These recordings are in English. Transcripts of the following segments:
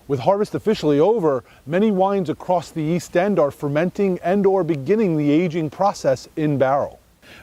With harvest officially over, many wines across the East End are fermenting and/or beginning the aging process in barrel.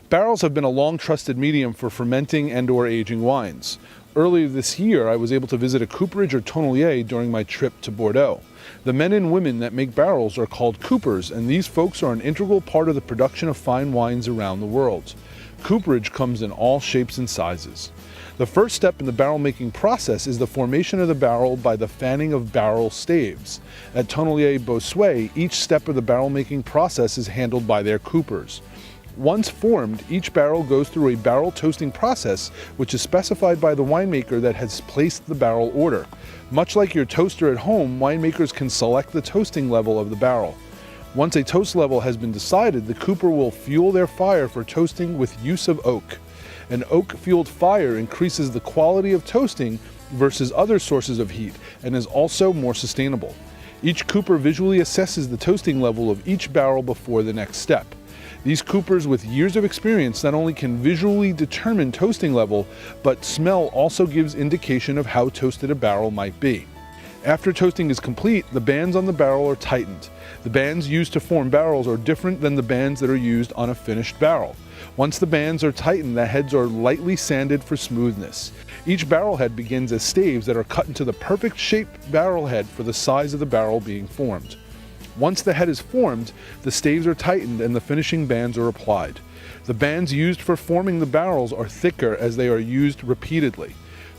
Barrels have been a long trusted medium for fermenting and/or aging wines. Earlier this year, I was able to visit a Cooperage or Tonnellerie during my trip to Bordeaux. The men and women that make barrels are called coopers, and these folks are an integral part of the production of fine wines around the world. Cooperage comes in all shapes and sizes. The first step in the barrel making process is the formation of the barrel by the fanning of barrel staves. At Tonnellerie Bossuet, each step of the barrel making process is handled by their coopers. Once formed, each barrel goes through a barrel toasting process, which is specified by the winemaker that has placed the barrel order. Much like your toaster at home, winemakers can select the toasting level of the barrel. Once a toast level has been decided, the cooper will fuel their fire for toasting with use of oak. An oak-fueled fire increases the quality of toasting versus other sources of heat and is also more sustainable. Each cooper visually assesses the toasting level of each barrel before the next step. These coopers with years of experience not only can visually determine toasting level, but smell also gives indication of how toasted a barrel might be. After toasting is complete, the bands on the barrel are tightened. The bands used to form barrels are different than the bands that are used on a finished barrel. Once the bands are tightened, the heads are lightly sanded for smoothness. Each barrel head begins as staves that are cut into the perfect shaped barrel head for the size of the barrel being formed. Once the head is formed, the staves are tightened and the finishing bands are applied. The bands used for forming the barrels are thicker as they are used repeatedly.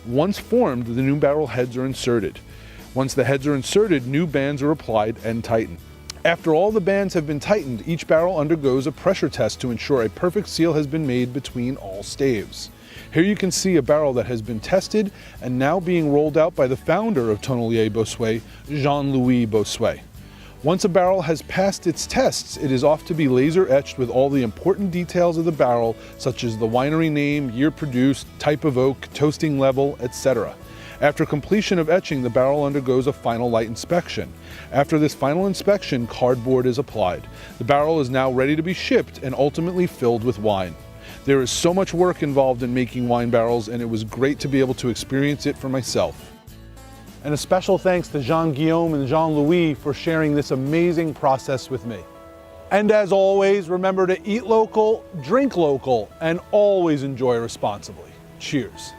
Once formed, the new barrel heads are inserted. Once the heads are inserted, new bands are applied and tightened. After all the bands have been tightened, each barrel undergoes a pressure test to ensure a perfect seal has been made between all staves. Here you can see a barrel that has been tested and now being rolled out by the founder of Tonnellerie Bossuet, Jean-Louis Bossuet. Once a barrel has passed its tests, it is off to be laser etched with all the important details of the barrel, such as the winery name, year produced, type of oak, toasting level, etc. After completion of etching, the barrel undergoes a final light inspection. After this final inspection, cardboard is applied. The barrel is now ready to be shipped and ultimately filled with wine. There is so much work involved in making wine barrels, and it was great to be able to experience it for myself. And a special thanks to Jean-Guillaume and Jean-Louis for sharing this amazing process with me. And as always, remember to eat local, drink local, and always enjoy responsibly. Cheers.